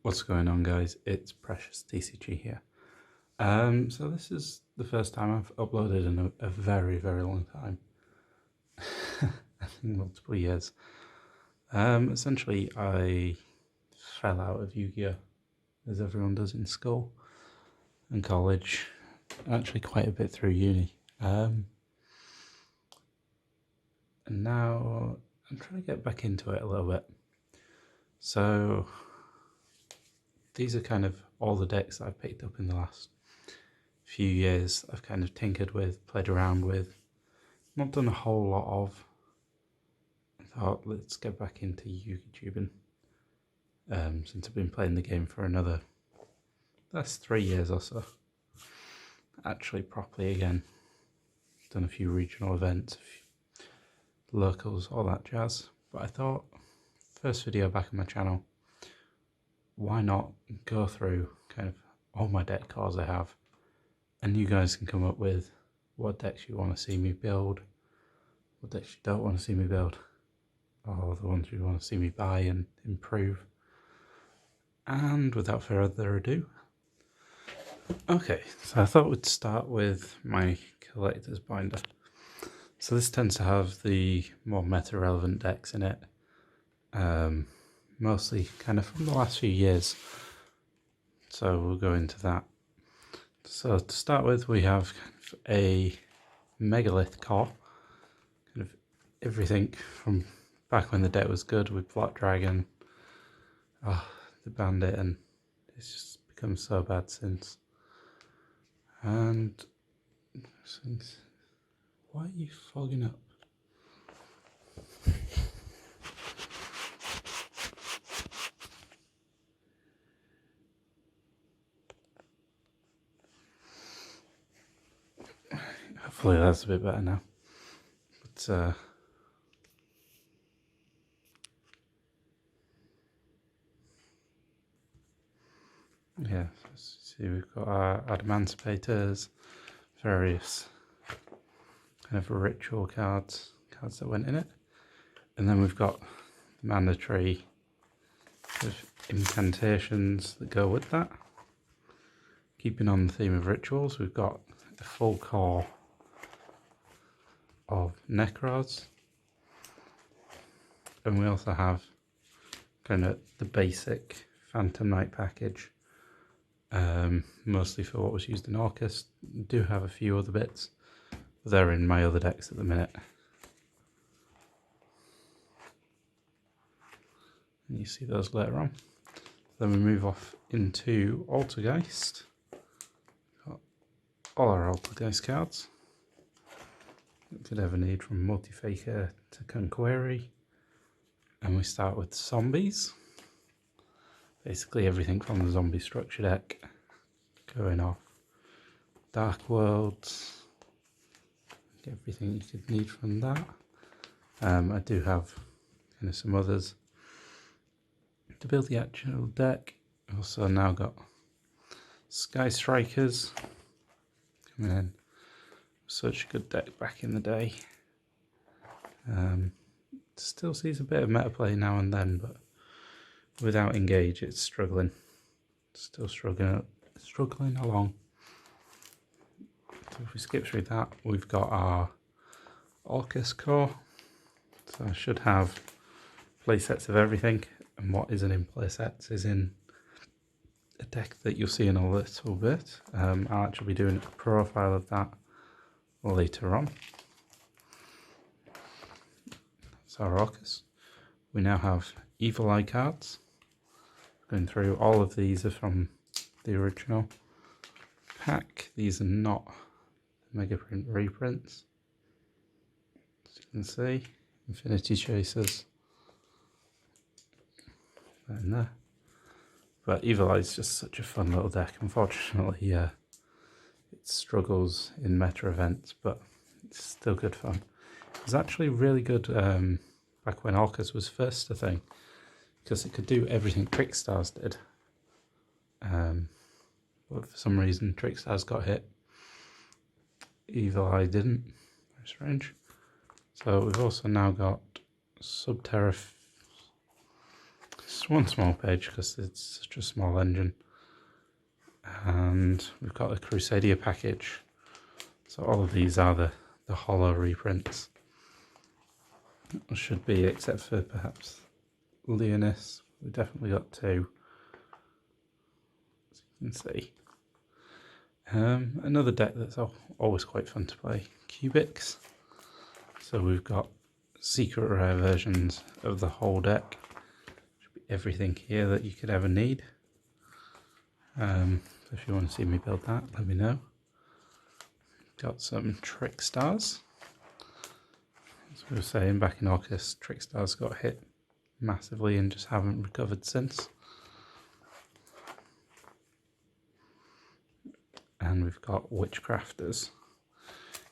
What's going on, guys? It's PreciousTCG here. So this is the first time I've uploaded in a very, very long time. I think multiple years. Essentially, I fell out of Yu-Gi-Oh! As everyone does in school and college. Actually, quite a bit through uni. And now I'm trying to get back into it a little bit. So these are kind of all the decks that I've picked up in the last few years. I've kind of tinkered with, played around with, not done a whole lot of. I thought, let's get back into YouTubing. Since I've been playing the game for that's 3 years or so. Actually properly again. Done a few regional events, locals, all that jazz. But I thought, first video back on my channel, why not go through kind of all my deck cards I have, and you guys can come up with what decks you want to see me build, what decks you don't want to see me build, or the ones you want to see me buy and improve. And without further ado, okay, so I thought we'd start with my collector's binder. So this tends to have the more meta relevant decks in it, mostly kind of from the last few years, so we'll go into that. So to start with, we have kind of a megalith core, kind of everything from back when the deck was good with Black Dragon, the Bandit, and it's just become so bad since. And why are you fogging up? Hopefully that's a bit better now. But yeah, see, we've got our Adamantimators, various kind of ritual cards that went in it, and then we've got the mandatory sort of incantations that go with that. Keeping on the theme of rituals, we've got a full core of Necros, and we also have kind of the basic Phantom Knight package, mostly for what was used in Orcus. Do have a few other bits, but they're in my other decks at the minute. And you see those later on. Then we move off into Altergeist. Got all our Altergeist cards that we could ever need, from Multifaker to Conquery. And we start with Zombies. Basically everything from the zombie structure deck going off. Dark Worlds, everything you could need from that. I do have kind of some others to build the actual deck. Also now got Sky Strikers coming in. Such a good deck back in the day. Still sees a bit of meta play now and then, but without Engage it's struggling. Still struggling along. So if we skip through that, we've got our Orcus core. So I should have play sets of everything, and what isn't in play sets is in a deck that you'll see in a little bit. I'll actually be doing a profile of that later on. That's our Orcus. We now have Evil Eye cards. Going through, all of these are from the original pack. These are not Mega Print reprints. As you can see, Infinity Chasers in there. But Evil Eye is just such a fun little deck. Unfortunately, it struggles in meta events, but it's still good fun. It was actually really good back when Orcus was first a thing, because it could do everything Trickstars did. But for some reason Trickstars got hit. Evil Eye didn't. Very strange. So we've also now got Subterra Just one small page because it's such a small engine. And we've got a Crusadia package. So all of these are the hollow reprints. It should be, except for perhaps Leonis. We've definitely got two, as you can see. Another deck that's always quite fun to play, Cubics. So we've got secret rare versions of the whole deck. Should be everything here that you could ever need. If you want to see me build that, let me know. Got some Trick Stars. As we were saying back in August, Trick Stars got hit massively and just haven't recovered since. And we've got Witchcrafters.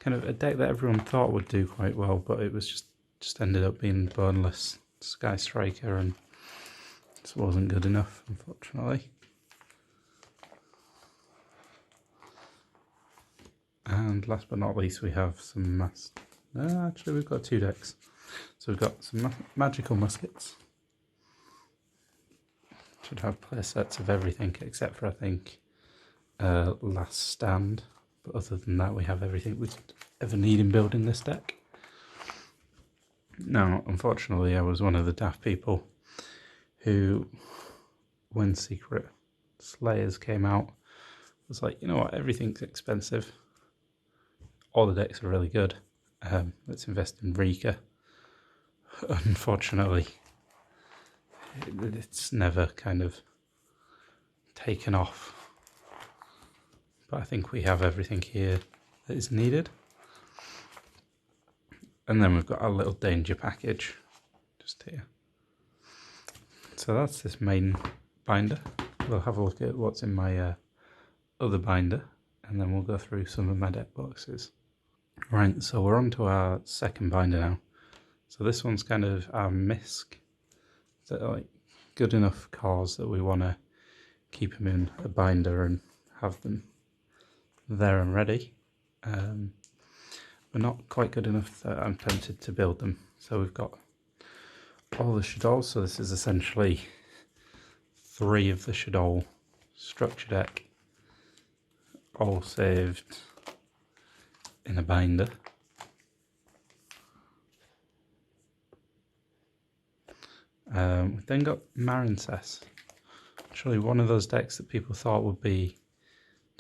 Kind of a deck that everyone thought would do quite well, but it was just ended up being boneless Sky Striker, and this wasn't good enough, unfortunately. And last but not least, we have some actually, we've got two decks. So we've got some magical muskets. Should have play sets of everything except for, I think, Last Stand. But other than that, we have everything we could ever need in building this deck. Now, unfortunately, I was one of the daft people who, when Secret Slayers came out, was like, you know what, everything's expensive. All the decks are really good. Let's invest in Rika. Unfortunately, it's never kind of taken off. But I think we have everything here that is needed. And then we've got our little danger package just here. So that's this main binder. We'll have a look at what's in my other binder, and then we'll go through some of my deck boxes. Right, so we're on to our second binder now. So this one's kind of our MISC. That are like good enough cards that we want to keep them in a binder and have them there and ready. But not quite good enough that I'm tempted to build them. So we've got all the Shadows. So this is essentially 3 of the Shadow structure deck, all saved in a binder. We've then got Marincess. Actually, one of those decks that people thought would be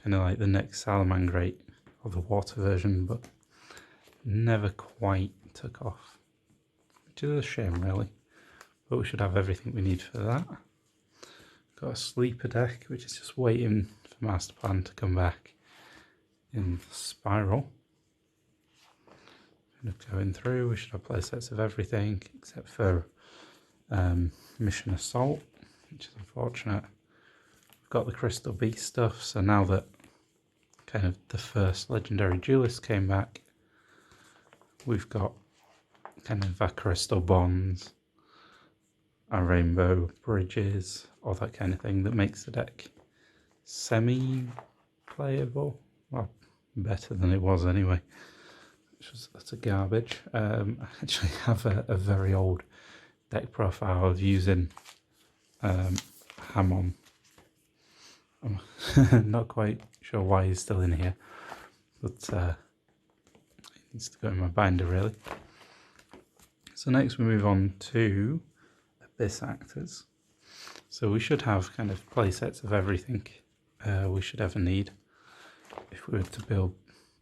kind of like the next Salamangreat or the water version, but never quite took off, which is a shame, really. But we should have everything we need for that. Got a sleeper deck, which is just waiting for Master Plan to come back in Spiral. Kind of going through, we should have play sets of everything except for Mission Assault, which is unfortunate. We've got the Crystal Beast stuff, so now that kind of the first Legendary Duelist came back, we've got kind of our Crystal Bonds, our Rainbow Bridges, all that kind of thing that makes the deck semi-playable. Well, better than it was anyway. That's a garbage. I actually have a very old deck profile of using Hamon. I'm not quite sure why he's still in here, but it needs to go in my binder, really. So next we move on to Abyss Actors. So we should have kind of play sets of everything we should ever need if we were to build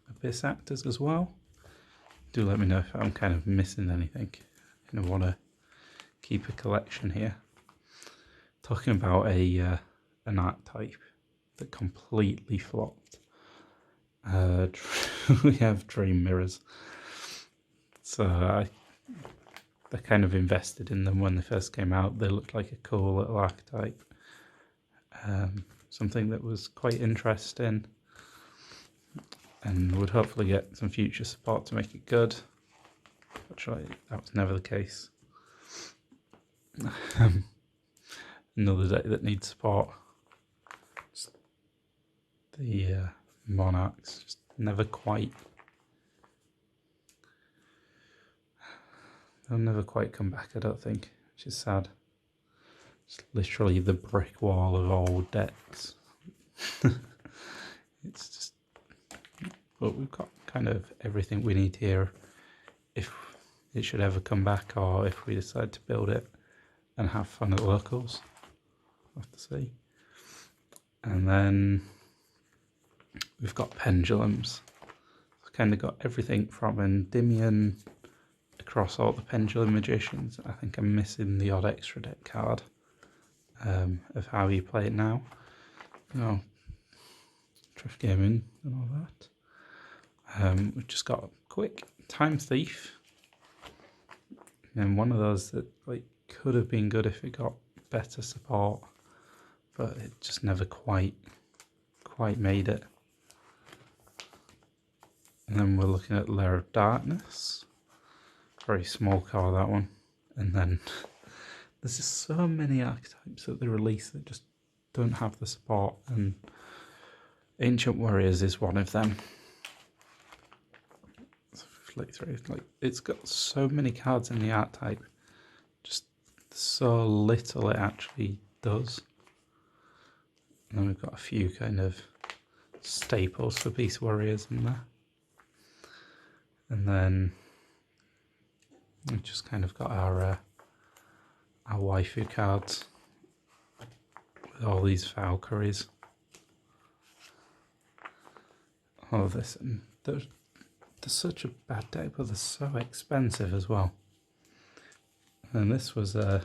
Abyss Actors as well. Do let me know if I'm kind of missing anything. I want to keep a collection here. Talking about an archetype that completely flopped. We have Dream Mirrors. So I kind of invested in them when they first came out. They looked like a cool little archetype. Something that was quite interesting and would hopefully get some future support to make it good. Actually, that was never the case. Another deck that needs support. The Monarchs just never quite. They'll never quite come back, I don't think, which is sad. It's literally the brick wall of old decks. It's just, but we've got kind of everything we need here if it should ever come back, or if we decide to build it and have fun at locals. We'll have to see. And then we've got pendulums. I've kind of got everything from Endymion across all the pendulum magicians. I think I'm missing the odd extra deck card of how you play it now. Oh, Drift Gaming and all that. We've just got a quick Time Thief, and one of those that like could have been good if it got better support, but it just never quite made it. And then we're looking at Lair of Darkness, very small card that one. And then there's just so many archetypes that they release that just don't have the support, and Ancient Warriors is one of them. So flick through, like it's got so many cards in the archetype, just so little it actually does. And then we've got a few kind of staples for Beast Warriors in there. And then we've just kind of got our waifu cards with all these Valkyries. All of this, and they're such a bad deck, but they're so expensive as well. And this was a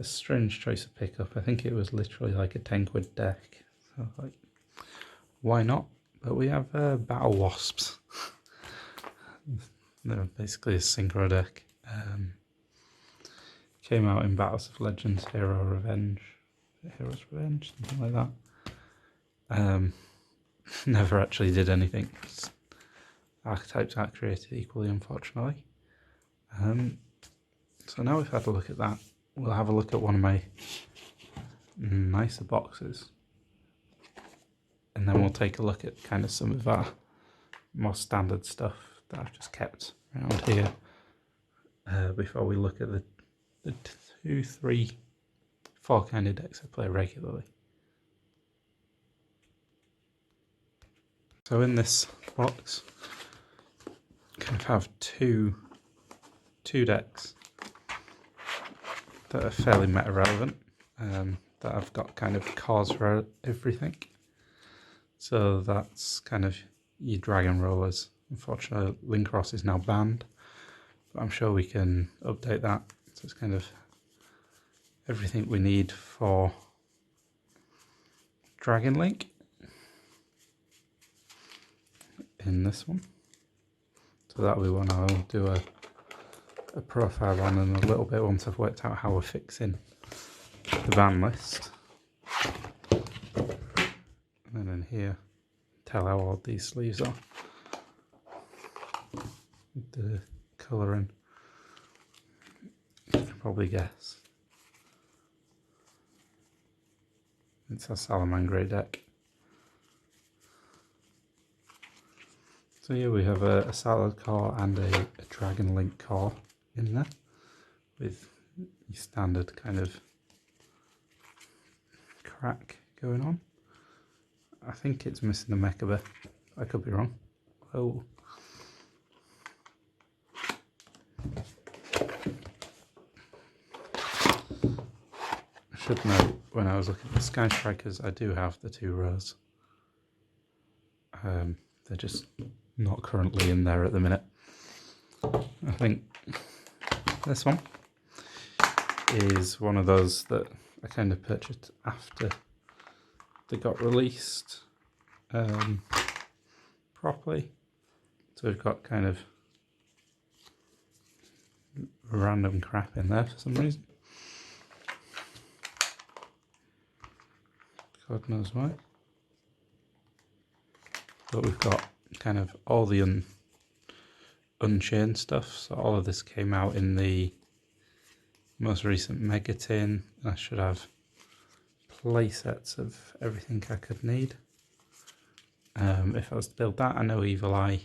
strange choice of pickup. I think it was literally like a 10 quid deck. So like, why not? But we have Battle Wasps. They're basically a synchro deck. Came out in Battles of Legends, Hero's Revenge, something like that. Never actually did anything. Archetypes aren't created equally, unfortunately. So now we've had a look at that, we'll have a look at one of my nicer boxes, and then we'll take a look at kind of some of our more standard stuff that I've just kept around here before we look at the 2, 3, 4 kind of decks I play regularly. So in this box, I kind of have two decks that are fairly meta relevant, that I've got kind of cards for everything. So that's kind of your Dragon Rollers. Unfortunately, Linkross is now banned, but I'm sure we can update that. So it's kind of everything we need for Dragon Link in this one. So that'll be one I'll do a profile on in a little bit once I've worked out how we're fixing the ban list. And then in here, tell how old these sleeves are. The colouring, you can probably guess. It's a Salamangreat deck. So here we have a Salad core and a Dragon Link core in there, with your standard kind of crack going on. I think it's missing a Mechaba. I could be wrong. Oh. I should note, when I was looking at the Sky Strikers, I do have the 2 rows. They're just not currently in there at the minute. I think this one is one of those that I kind of purchased after they got released properly. So we've got kind of random crap in there for some reason. God knows why. But we've got kind of all the Unchained stuff. So all of this came out in the most recent Mega Tin. I should have play sets of everything I could need. If I was to build that, I know Evil Eye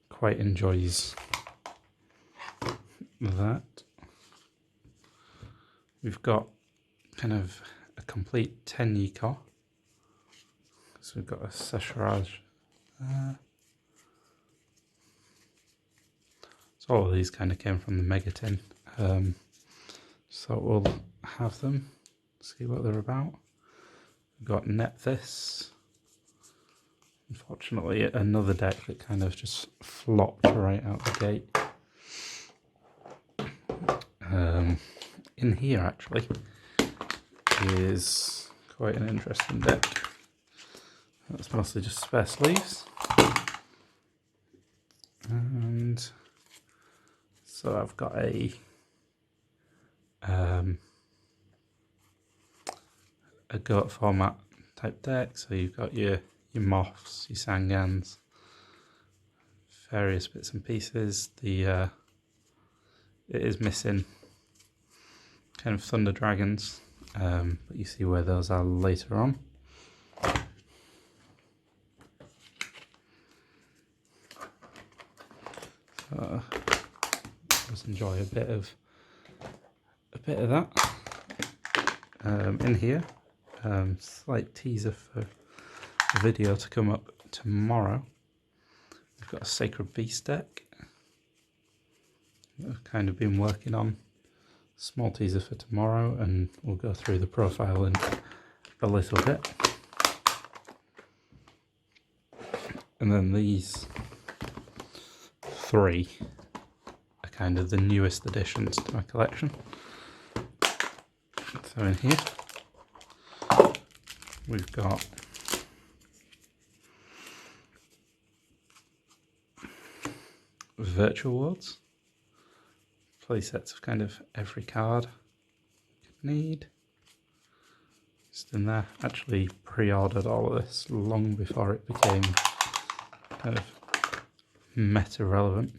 quite enjoys that. we've got kind of a complete 10 Yikor. So we've got a Sesharaj. So all of these kind of came from the Mega Tin. So we'll have them, see what they're about. We've got Net This. Unfortunately, another deck that kind of just flopped right out the gate. In here, actually, is quite an interesting deck. That's mostly just spare sleeves. And so I've got a goat format type deck. So you've got your moths, your sangans, various bits and pieces. It is missing kind of thunder dragons, but you see where those are later on. So just enjoy a bit of that. In here, slight teaser for a video to come up tomorrow. We've got a Sacred Beast deck that I've kind of been working on. Small teaser for tomorrow, and we'll go through the profile in a little bit. And then these three are kind of the newest additions to my collection. So in here we've got virtual worlds, play sets of kind of every card you could need. Just in there. Actually pre-ordered all of this long before it became kind of meta relevant,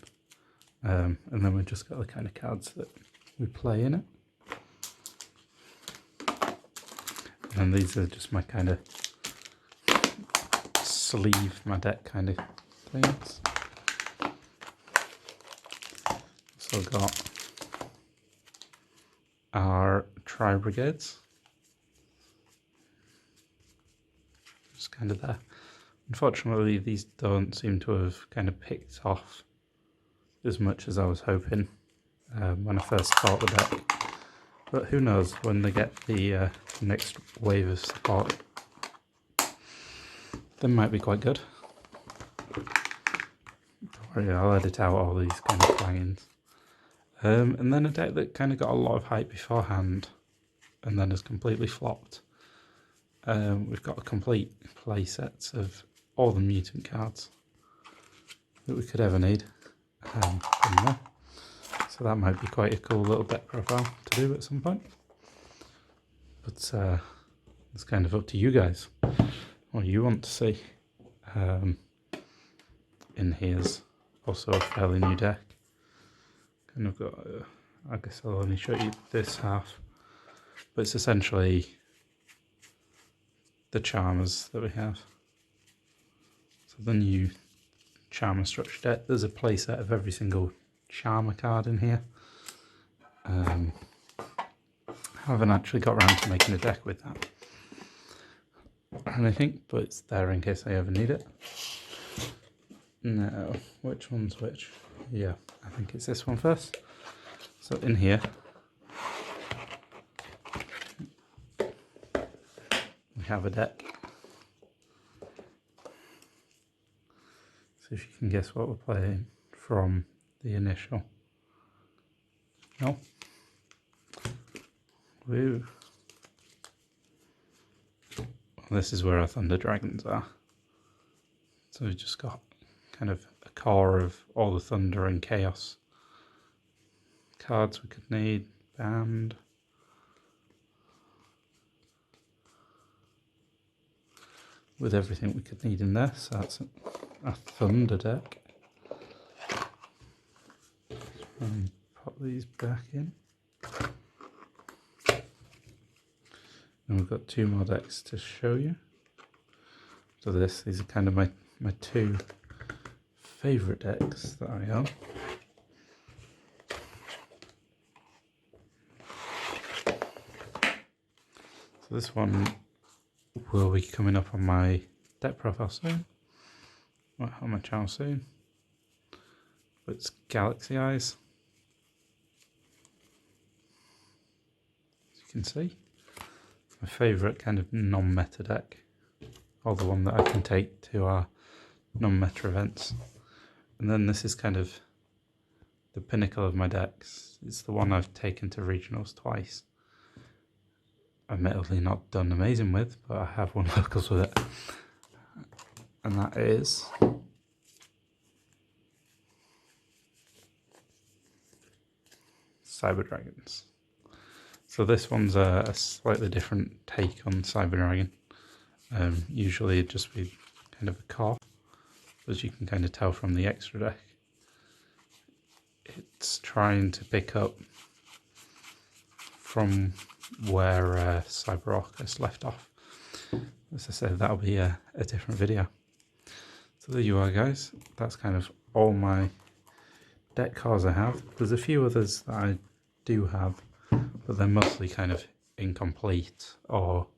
and then we've just got the kind of cards that we play in it. And these are just my kind of sleeve my deck kind of things. Also got our tri-brigades, just kind of there. Unfortunately, these don't seem to have kind of picked off as much as I was hoping when I first bought the deck. But who knows, when they get the next wave of support, they might be quite good. Don't worry, I'll edit out all these kind of clangings. And then a deck that kind of got a lot of hype beforehand and then has completely flopped. We've got a complete play set of all the mutant cards that we could ever need in there. So that might be quite a cool little deck profile to do at some point. But it's kind of up to you guys what you want to see. In here's also a fairly new deck. Kind of got, I guess I'll only show you this half, but it's essentially the Charmers that we have. So the new Charmer structure deck, there's a playset of every single Charmer card in here. I haven't actually got around to making a deck with that or anything, but it's there in case I ever need it. Now, which one's which? Yeah, I think it's this one first. So in here we have a deck. So if you can guess what we're playing from the initial. No? Woo. Well, this is where our Thunder Dragons are. So we've just got kind of a core of all the Thunder and Chaos cards we could need. Banned. With everything we could need in there. So that's a Thunder deck. And pop these back in. And we've got two more decks to show you. So these are kind of my two favourite decks that I own. So this one will be coming up on my deck profile soon, on my channel soon. But it's Galaxy Eyes. As you can see, my favourite kind of non-meta deck, or the one that I can take to our non-meta events. And then this is kind of the pinnacle of my decks. It's the one I've taken to regionals twice. Admittedly not done amazing with, but I have won locals with it. And that is Cyber Dragons. So this one's a slightly different take on Cyber Dragon. Usually it'd just be kind of a car, as you can kind of tell from the extra deck. It's trying to pick up from where Cyber Orcus left off. As I said, that'll be a different video. So there you are, guys. That's kind of all my deck cards I have. There's a few others that I do have, but they're mostly kind of incomplete or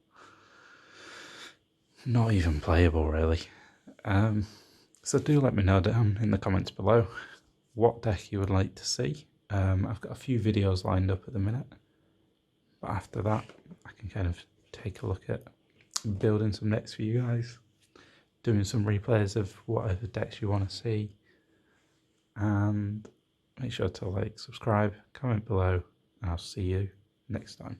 not even playable, really. So do let me know down in the comments below what deck you would like to see. I've got a few videos lined up at the minute, but after that I can kind of take a look at building some decks for you guys, doing some replays of whatever decks you want to see, and make sure to like, subscribe, comment below, and I'll see you next time.